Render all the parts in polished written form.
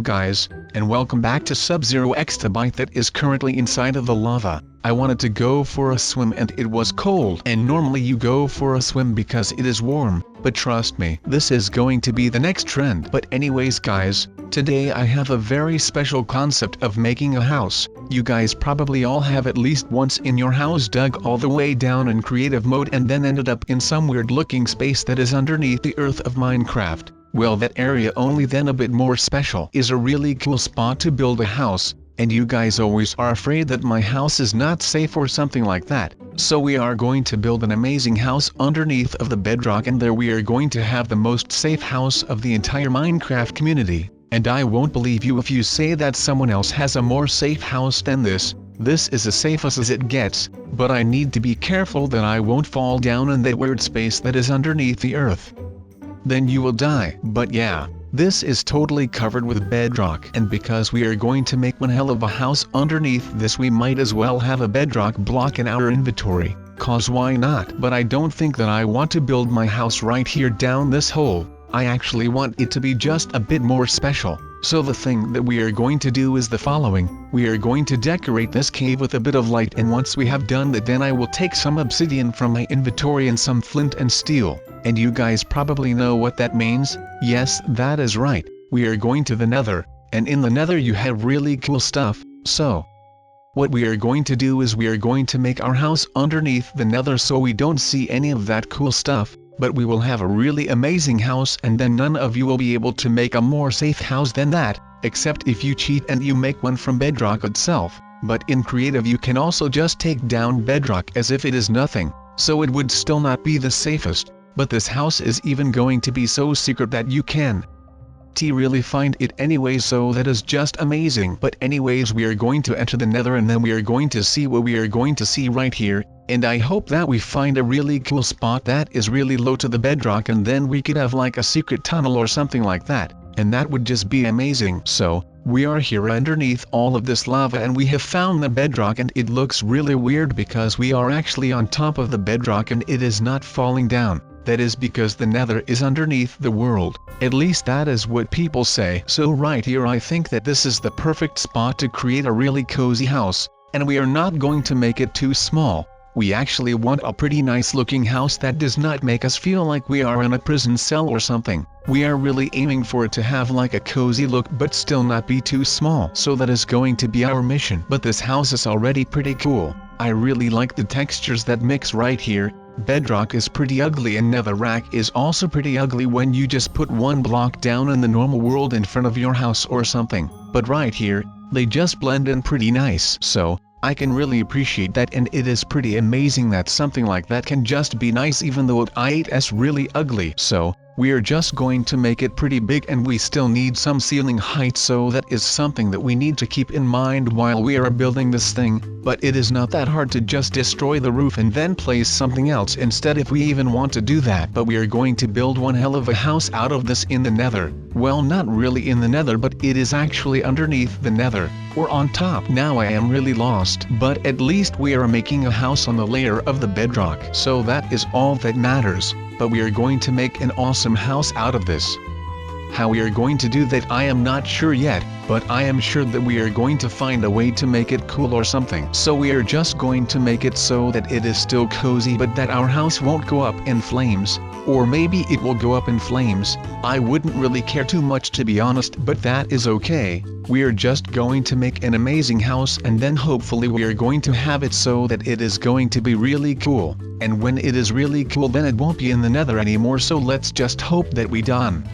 guys, and welcome back to SubZeroExtabyte that is currently inside of the lava. I wanted to go for a swim and it was cold, and normally you go for a swim because it is warm, but trust me, this is going to be the next trend. But anyways guys, today I have a very special concept of making a house. You guys probably all have at least once in your house dug all the way down in creative mode and then ended up in some weird looking space that is underneath the earth of Minecraft. Well, that area only then a bit more special is a really cool spot to build a house, and you guys always are afraid that my house is not safe or something like that. So we are going to build an amazing house underneath of the bedrock, and there we are going to have the most safe house of the entire Minecraft community. And I won't believe you if you say that someone else has a more safe house than this. This is as safe as it gets, but I need to be careful that I won't fall down in that weird space that is underneath the earth. Then you will die. But yeah, this is totally covered with bedrock, and because we are going to make one hell of a house underneath this, we might as well have a bedrock block in our inventory, cause why not? But I don't think that I want to build my house right here down this hole. I actually want it to be just a bit more special. So the thing that we are going to do is the following. We are going to decorate this cave with a bit of light, and once we have done that, then I will take some obsidian from my inventory and some flint and steel. And you guys probably know what that means. Yes, that is right. We are going to the nether, and in the nether you have really cool stuff. So what we are going to do is we are going to make our house underneath the nether so we don't see any of that cool stuff. But we will have a really amazing house, and then none of you will be able to make a more safe house than that, except if you cheat and you make one from bedrock itself. But in creative you can also just take down bedrock as if it is nothing, so it would still not be the safest. But this house is even going to be so secret that you can really find it anyway, so that is just amazing. But anyways, we are going to enter the nether, and then we are going to see what we are going to see right here. And I hope that we find a really cool spot that is really low to the bedrock, and then we could have like a secret tunnel or something like that, and that would just be amazing. So we are here underneath all of this lava, and we have found the bedrock, and it looks really weird because we are actually on top of the bedrock and it is not falling down. That is because the nether is underneath the world. At least that is what people say. So right here I think that this is the perfect spot to create a really cozy house, and we are not going to make it too small. We actually want a pretty nice looking house that does not make us feel like we are in a prison cell or something. We are really aiming for it to have like a cozy look but still not be too small. So that is going to be our mission. But this house is already pretty cool. I really like the textures that mix right here. Bedrock is pretty ugly, and netherrack is also pretty ugly when you just put one block down in the normal world in front of your house or something. But right here, they just blend in pretty nice. So I can really appreciate that, and it is pretty amazing that something like that can just be nice even though it is really ugly. So we are just going to make it pretty big, and we still need some ceiling height, so that is something that we need to keep in mind while we are building this thing. But it is not that hard to just destroy the roof and then place something else instead if we even want to do that. But we are going to build one hell of a house out of this in the nether. Well, not really in the nether, but it is actually underneath the nether, or on top. Now I am really lost, but at least we are making a house on the layer of the bedrock, so that is all that matters. But we are going to make an awesome house out of this. How we are going to do that I am not sure yet, but I am sure that we are going to find a way to make it cool or something. So we are just going to make it so that it is still cozy, but that our house won't go up in flames. Or maybe it will go up in flames. I wouldn't really care too much, to be honest, but that is okay. We are just going to make an amazing house, and then hopefully we are going to have it so that it is going to be really cool. And when it is really cool, then it won't be in the nether anymore, so let's just hope that we done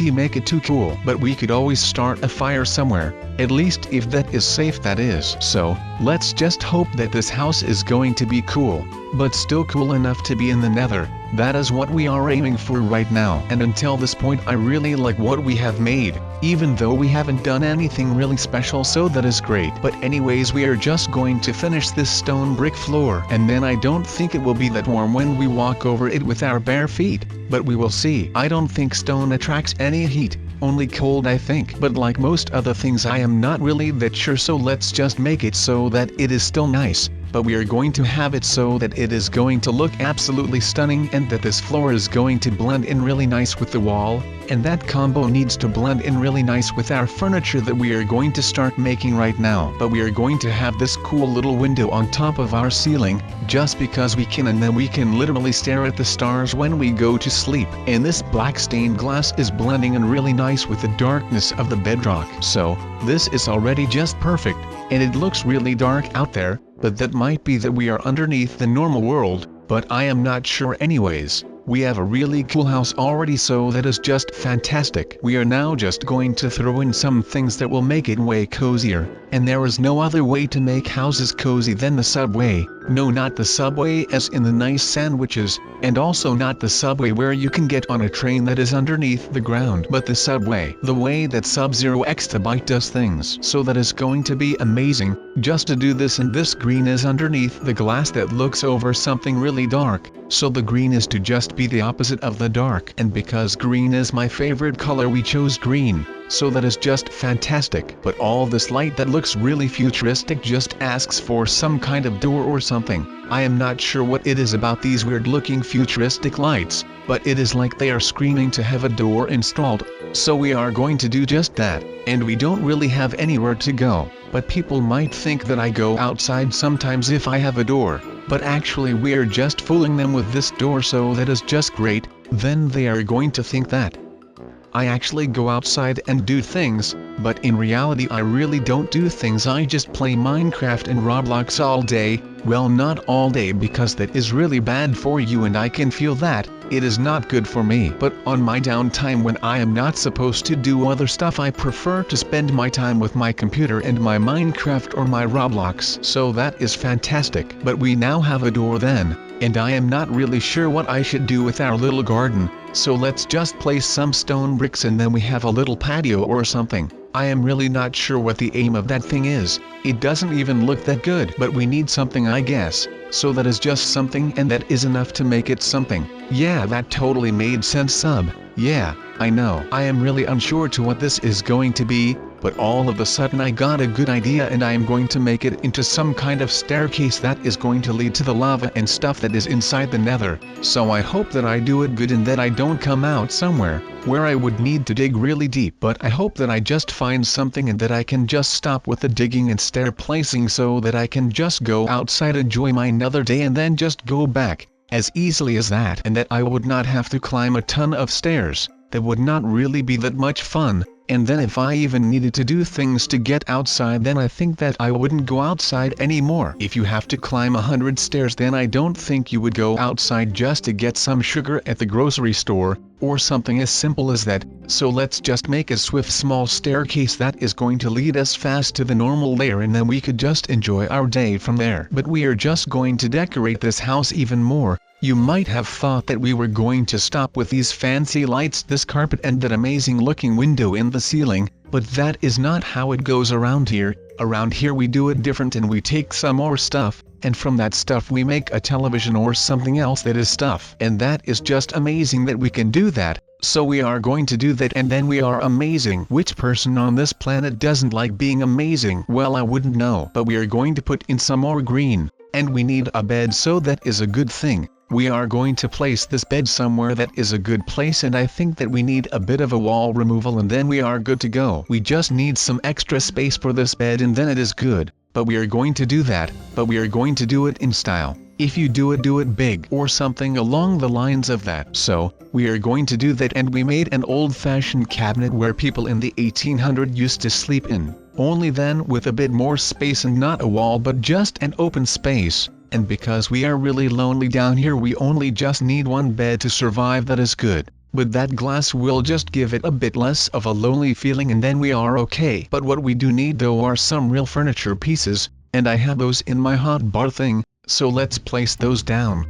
make it too cool. But we could always start a fire somewhere, at least if that is safe, that is. So let's just hope that this house is going to be cool, but still cool enough to be in the nether. That is what we are aiming for right now. And until this point I really like what we have made, even though we haven't done anything really special, so that is great. But anyways, we are just going to finish this stone brick floor, and then I don't think it will be that warm when we walk over it with our bare feet. But we will see. I don't think stone attracts any heat, only cold I think. But like most other things I am not really that sure, so let's just make it so that it is still nice. but we are going to have it so that it is going to look absolutely stunning, and that this floor is going to blend in really nice with the wall, and that combo needs to blend in really nice with our furniture that we are going to start making right now. But we are going to have this cool little window on top of our ceiling, just because we can, and then we can literally stare at the stars when we go to sleep. And this black stained glass is blending in really nice with the darkness of the bedrock. So, this is already just perfect, and it looks really dark out there, but that might be that we are underneath the normal world, but I am not sure anyways. We have a really cool house already, so that is just fantastic. We are now just going to throw in some things that will make it way cozier, and there is no other way to make houses cozy than the subway. No, not the subway as in the nice sandwiches, and also not the subway where you can get on a train that is underneath the ground, but the subway, the way that SubZeroExtabyte does things. So that is going to be amazing, just to do this. And this green is underneath the glass that looks over something really dark, so the green is to just be the opposite of the dark. And because green is my favorite color, we chose green. So that is just fantastic. But all this light that looks really futuristic just asks for some kind of door or something. I am not sure what it is about these weird looking futuristic lights, but it is like they are screaming to have a door installed. So we are going to do just that, and we don't really have anywhere to go. But people might think that I go outside sometimes if I have a door, but actually we are just fooling them with this door, so that is just great. Then they are going to think that I actually go outside and do things, but in reality I really don't do things. I just play Minecraft and Roblox all day. Well, not all day, because that is really bad for you, and I can feel that. It is not good for me. But on my downtime when I am not supposed to do other stuff, I prefer to spend my time with my computer and my Minecraft or my Roblox. So that is fantastic. But we now have a door then, and I am not really sure what I should do with our little garden. So let's just place some stone bricks and then we have a little patio or something. I am really not sure what the aim of that thing is. It doesn't even look that good, but we need something, I guess. So that is just something, and that is enough to make it something. Yeah, that totally made sense, sub. Yeah, I know. I am really unsure to what this is going to be, but all of a sudden I got a good idea, and I am going to make it into some kind of staircase that is going to lead to the lava and stuff that is inside the nether. So I hope that I do it good and that I don't come out somewhere where I would need to dig really deep, but I hope that I just find something and that I can just stop with the digging and stair placing, so that I can just go outside, enjoy my nether day, and then just go back as easily as that, and that I would not have to climb a ton of stairs. That would not really be that much fun. And then if I even needed to do things to get outside, then I think that I wouldn't go outside anymore. If you have to climb 100 stairs, then I don't think you would go outside just to get some sugar at the grocery store, or something as simple as that. So let's just make a swift small staircase that is going to lead us fast to the normal layer, and then we could just enjoy our day from there. But we are just going to decorate this house even more. You might have thought that we were going to stop with these fancy lights, this carpet, and that amazing looking window in the ceiling, but that is not how it goes around here. Around here we do it different, and we take some more stuff, and from that stuff we make a television or something else that is stuff. And that is just amazing that we can do that. So we are going to do that, and then we are amazing. Which person on this planet doesn't like being amazing? Well, I wouldn't know. But we are going to put in some more green, and we need a bed, so that is a good thing. We are going to place this bed somewhere that is a good place, and I think that we need a bit of a wall removal, and then we are good to go. We just need some extra space for this bed, and then it is good. But we are going to do that, but we are going to do it in style. If you do it big, or something along the lines of that. So, we are going to do that, and we made an old-fashioned cabinet where people in the 1800s used to sleep in. Only then with a bit more space, and not a wall but just an open space. And because we are really lonely down here, we only just need one bed to survive. That is good. But that glass will just give it a bit less of a lonely feeling, and then we are okay. But what we do need though are some real furniture pieces, and I have those in my hotbar thing, so let's place those down.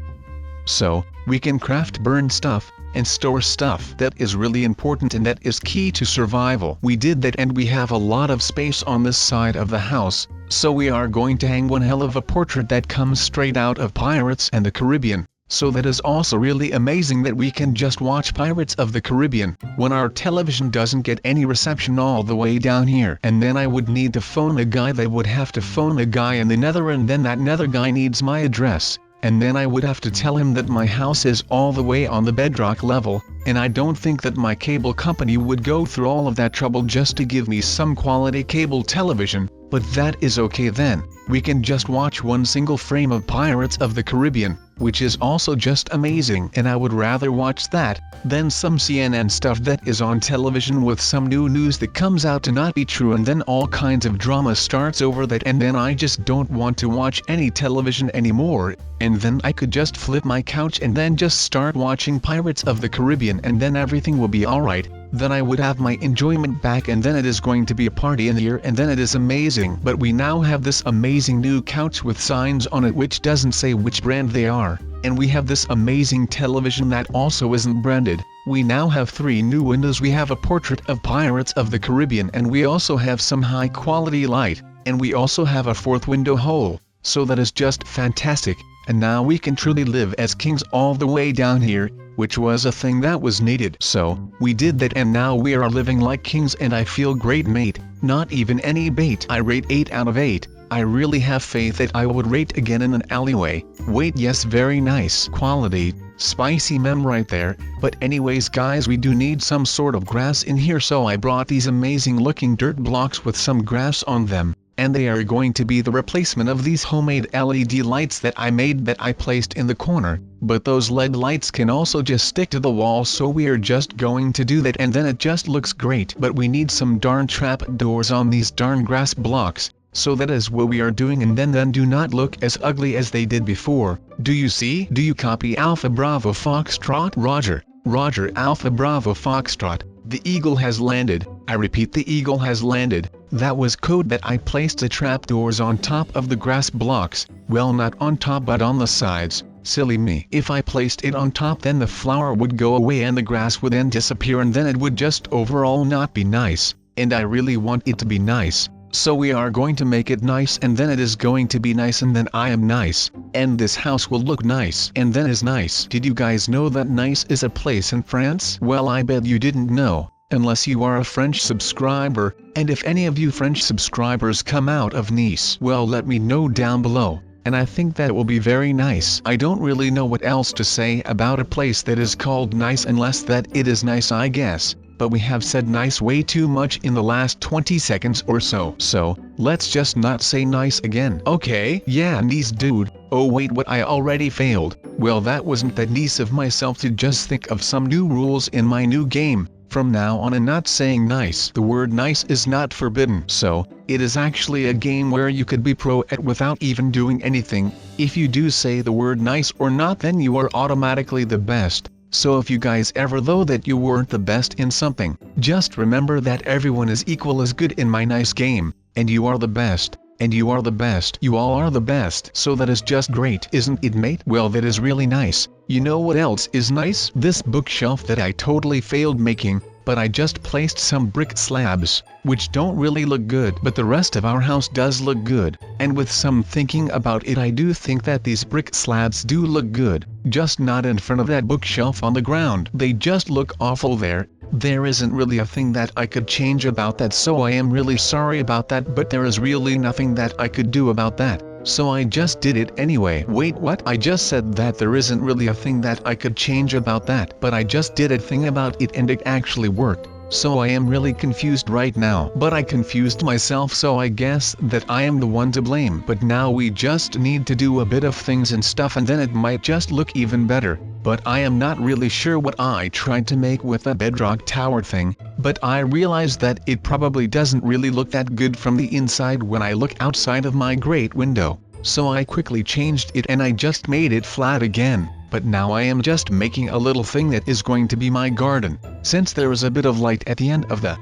So, we can craft, burn stuff, and store stuff. That is really important, and that is key to survival. We did that, and we have a lot of space on this side of the house, so we are going to hang one hell of a portrait that comes straight out of Pirates and the Caribbean. So that is also really amazing that we can just watch Pirates of the Caribbean when our television doesn't get any reception all the way down here. And then I would need to phone a guy that would have to phone a guy in the nether, and then that nether guy needs my address. And then I would have to tell him that my house is all the way on the bedrock level, and I don't think that my cable company would go through all of that trouble just to give me some quality cable television, but that is okay then. We can just watch one single frame of Pirates of the Caribbean, which is also just amazing, and I would rather watch that than some CNN stuff that is on television with some new news that comes out to not be true, and then all kinds of drama starts over that, and then I just don't want to watch any television anymore. And then I could just flip my couch and then just start watching Pirates of the Caribbean, and then everything will be alright. Then I would have my enjoyment back, and then it is going to be a party in here, and then it is amazing. But we now have this amazing new couch with signs on it which doesn't say which brand they are, and we have this amazing television that also isn't branded. We now have 3 new windows. We have a portrait of Pirates of the Caribbean, and we also have some high quality light, and we also have a 4th window hole. So that is just fantastic, and now we can truly live as kings all the way down here, which was a thing that was needed. So, we did that, and now we are living like kings, and I feel great, mate. Not even any bait. I rate 8 out of 8. I really have faith that I would rate again in an alleyway. Wait, yes, very nice quality, spicy mem right there. But anyways guys, we do need some sort of grass in here, so I brought these amazing looking dirt blocks with some grass on them. And they are going to be the replacement of these homemade LED lights that I made, that I placed in the corner. But those LED lights can also just stick to the wall, so we are just going to do that, and then it just looks great. But we need some darn trap doors on these darn grass blocks. So that is what we are doing, and then do not look as ugly as they did before. Do you see? Do you copy? Alpha Bravo Foxtrot. Roger. Roger. Alpha Bravo Foxtrot. The eagle has landed. I repeat, the eagle has landed. That was code that I placed the trapdoors on top of the grass blocks. Well, not on top but on the sides. Silly me. If I placed it on top, then the flower would go away and the grass would then disappear, and then it would just overall not be nice. And I really want it to be nice. So we are going to make it nice, and then it is going to be nice, and then I am nice. And this house will look nice, and then is nice. Did you guys know that Nice is a place in France? Well, I bet you didn't know, unless you are a French subscriber. And if any of you French subscribers come out of Nice, well, let me know down below. And I think that will be very nice. I don't really know what else to say about a place that is called Nice unless that it is nice, I guess. But we have said nice way too much in the last 20 seconds or so. So, let's just not say nice again. Okay, yeah, Nice dude. Oh wait, what, I already failed. Well, that wasn't that nice of myself to just think of some new rules in my new game. From now on, and not saying nice. The word nice is not forbidden. So, it is actually a game where you could be pro at without even doing anything. If you do say the word nice or not, then you are automatically the best. So if you guys ever though that you weren't the best in something, just remember that everyone is equal as good in my nice game, and you are the best, and you are the best. You all are the best. So that is just great, isn't it, mate? Well, that is really nice. You know what else is nice? This bookshelf that I totally failed making, but I just placed some brick slabs, which don't really look good, but the rest of our house does look good. And with some thinking about it, I do think that these brick slabs do look good, just not in front of that bookshelf on the ground. They just look awful there. There isn't really a thing that I could change about that, so I am really sorry about that, but there is really nothing that I could do about that. So I just did it anyway. Wait, what? I just said that there isn't really a thing that I could change about that, but I just did a thing about it and it actually worked. So I am really confused right now. But I confused myself, so I guess that I am the one to blame. But now we just need to do a bit of things and stuff, and then it might just look even better. But I am not really sure what I tried to make with that bedrock tower thing, but I realized that it probably doesn't really look that good from the inside when I look outside of my great window. So I quickly changed it and I just made it flat again. But now I am just making a little thing that is going to be my garden. Since there is a bit of light at the end of the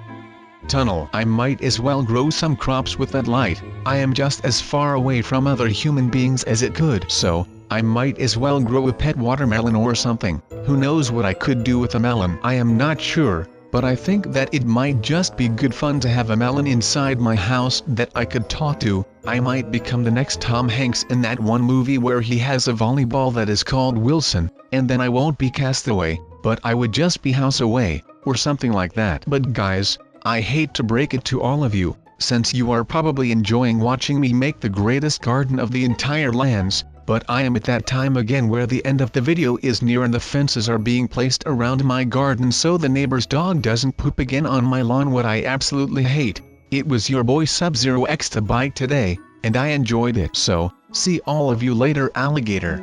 tunnel, I might as well grow some crops with that light. I am just as far away from other human beings as it could, so I might as well grow a pet watermelon or something. Who knows what I could do with a melon? I am not sure, but I think that it might just be good fun to have a melon inside my house that I could talk to. I might become the next Tom Hanks in that one movie where he has a volleyball that is called Wilson, and then I won't be Castaway, but I would just be House Away, or something like that. But guys, I hate to break it to all of you, since you are probably enjoying watching me make the greatest garden of the entire lands, but I am at that time again where the end of the video is near and the fences are being placed around my garden so the neighbor's dog doesn't poop again on my lawn, what I absolutely hate. It was your boy SubZeroExtabyte today, and I enjoyed it. So, see all of you later, alligator.